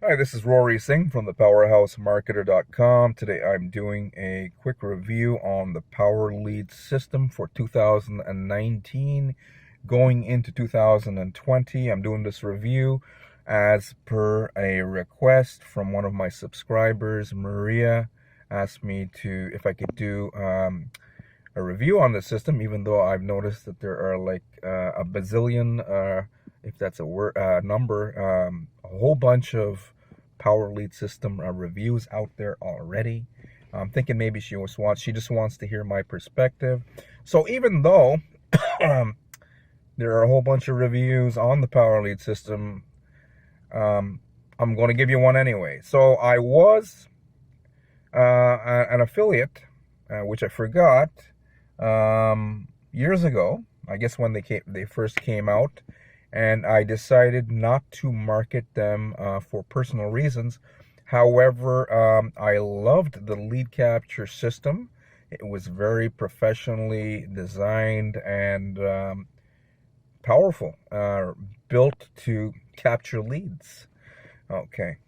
Hi, this is Rory Singh from the PowerhouseMarketer.com. Today I'm doing a quick review on the Power Lead system for 2019 going into 2020. I'm doing this review as per a request from one of my subscribers. Maria asked me to if I could do a review on the system, even though I've noticed that there are like a bazillion, if that's a word, number, a whole bunch of Power Lead system reviews out there already. I'm thinking maybe she just wants to hear my perspective. So even though there are a whole bunch of reviews on the Power Lead system, I'm going to give you one anyway. So I was an affiliate, which I forgot years ago, I guess when they first came out, and I decided not to market them for personal reasons. However, I loved the lead capture system. It was very professionally designed and powerful, built to capture leads. Okay,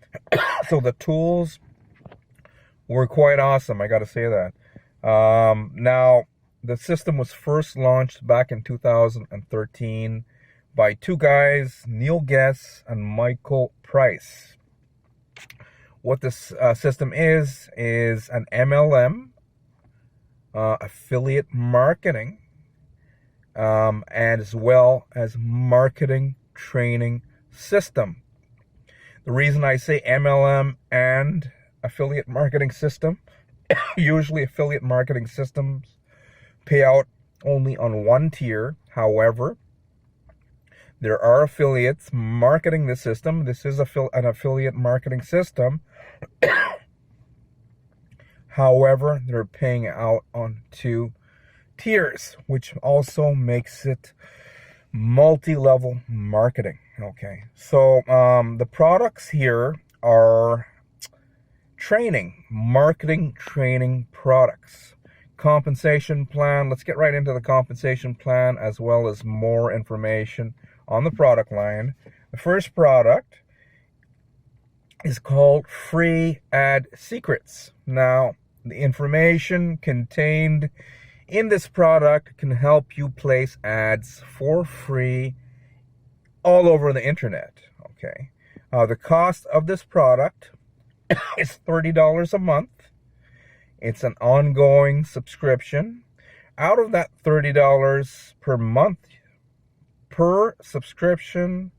so the tools were quite awesome, I gotta say that. Now, the system was first launched back in 2013 by two guys, Neil Guess and Michael Price. What this system is an MLM, affiliate marketing, and as well as marketing training system. The reason I say MLM and affiliate marketing system, usually affiliate marketing systems pay out only on one tier. However, there are affiliates marketing the system. This is an affiliate marketing system. However, they're paying out on two tiers, which also makes it multi-level marketing. Okay, so the products here are marketing training products. Compensation plan. Let's get right into the compensation plan, as well as more information on the product line. The first product is called Free Ad Secrets. Now, the information contained in this product can help you place ads for free all over the internet. Okay, the cost of this product is $30 a month. It's an ongoing subscription. Out of that $30 per month per subscription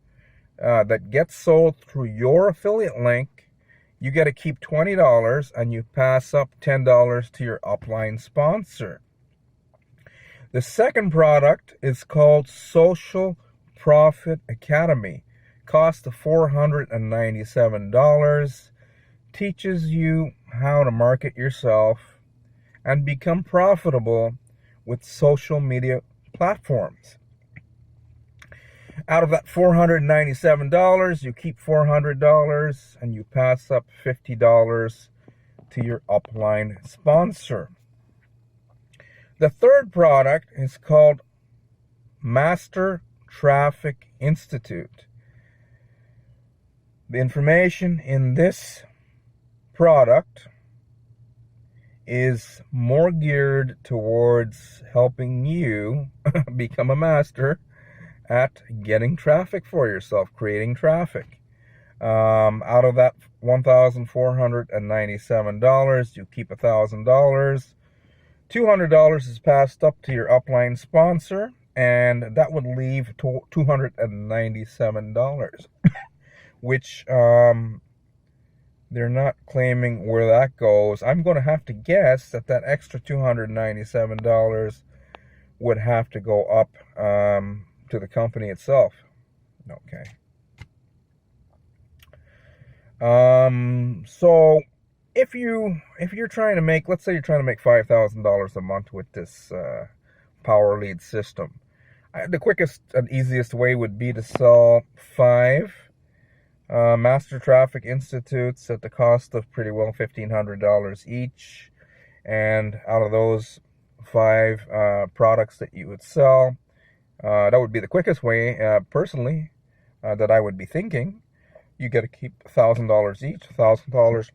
that gets sold through your affiliate link, you get to keep $20 and you pass up $10 to your upline sponsor. The second product is called Social Profit Academy. Cost of $497. Teaches you how to market yourself and become profitable with social media platforms. Out of that $497, you keep $400 and you pass up $50 to your upline sponsor. The third product is called Master Traffic Institute. The information in this product is more geared towards helping you become a master at getting traffic for yourself, creating traffic. Out of that $1,497, you keep $1,000. $200 is passed up to your upline sponsor, and that would leave $297, which they're not claiming where that goes. I'm going to have to guess that extra $297 would have to go up to the company itself. Okay. So if you're trying to make, let's say you're trying to make $5,000 a month with this Power Lead system, the quickest and easiest way would be to sell 5 Master Traffic Institutes at the cost of pretty well $1,500 each. And out of those 5 products that you would sell, that would be the quickest way, personally, that I would be thinking. you get to keep $1,000 each. $1,000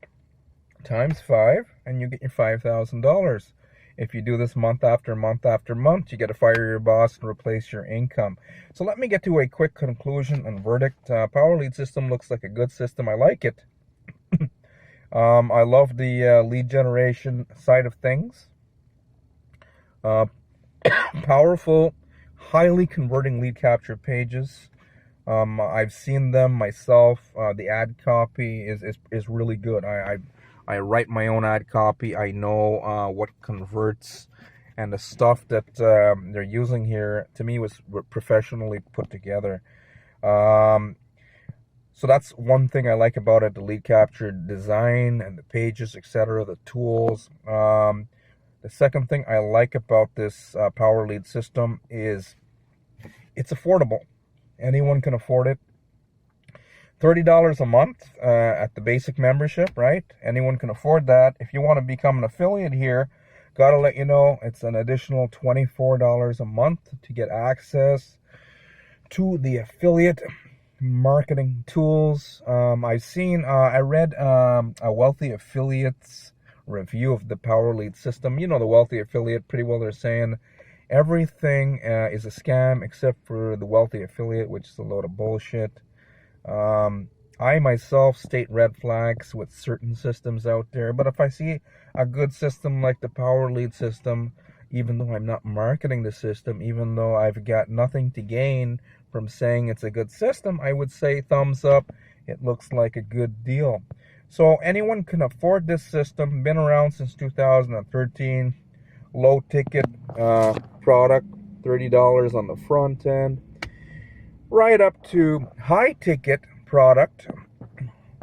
times 5, and you get your $5,000. If you do this month after month after month, you get to fire your boss and replace your income. So let me get to a quick conclusion and verdict. Power Lead system looks like a good system. I like it. I love the lead generation side of things. Powerful, highly converting lead capture pages. I've seen them myself. The ad copy is really good. I write my own ad copy. I know what converts, and the stuff that they're using here to me was professionally put together. So that's one thing I like about it: the lead capture design and the pages, etc., the tools. The second thing I like about this Power Lead system is it's affordable. Anyone can afford it. $30 a month at the basic membership, right? Anyone can afford that. If you want to become an affiliate here, gotta let you know it's an additional $24 a month to get access to the affiliate marketing tools. I read a Wealthy Affiliates review of the Power Lead system. You know, the Wealthy Affiliate, pretty well they're saying everything is a scam except for the Wealthy Affiliate, which is a load of bullshit. I myself state red flags with certain systems out there, but if I see a good system like the Power Lead system, even though I'm not marketing the system, even though I've got nothing to gain from saying it's a good system, I would say thumbs up. It looks like a good deal. So anyone can afford this system. Been around since 2013. Low ticket product, $30 on the front end, right up to high ticket product,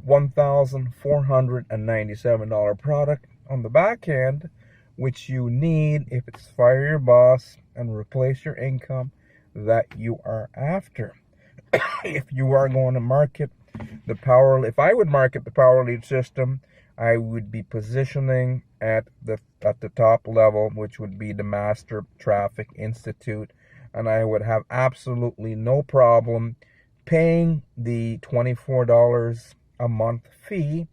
$1,497 product on the back end, which you need if it's fire your boss and replace your income that you are after. If you are going to market the if I would market the Power Lead system, I would be positioning at the top level, which would be the Master Traffic Institute, and I would have absolutely no problem paying the $24 a month fee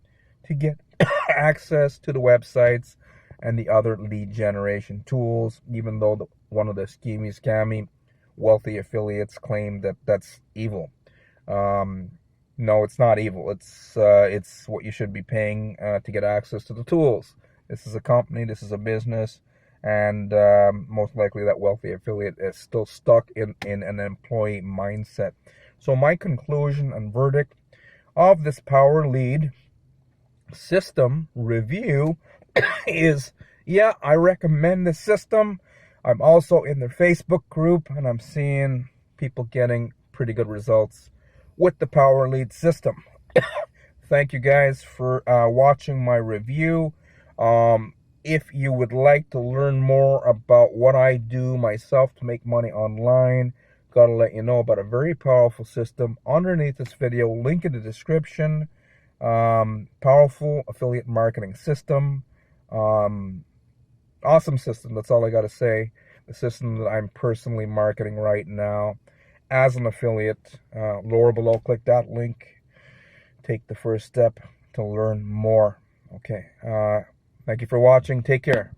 to get access to the websites and the other lead generation tools, even though one of the scammy Wealthy Affiliates claim that that's evil. No, it's not evil. It's what you should be paying to get access to the tools. This is a company, this is a business, and most likely that Wealthy Affiliate is still stuck in an employee mindset. So my conclusion and verdict of this Power Lead system review is, yeah, I recommend this system. I'm also in their Facebook group, and I'm seeing people getting pretty good results with the Power Lead system. Thank you guys for watching my review. If you would like to learn more about what I do myself to make money online, gotta let you know about a very powerful system underneath this video, link in the description. Powerful affiliate marketing system. Awesome system, that's all I gotta say. The system that I'm personally marketing right now as an affiliate. Lower below, click that link. Take the first step to learn more. Okay. Thank you for watching. Take care.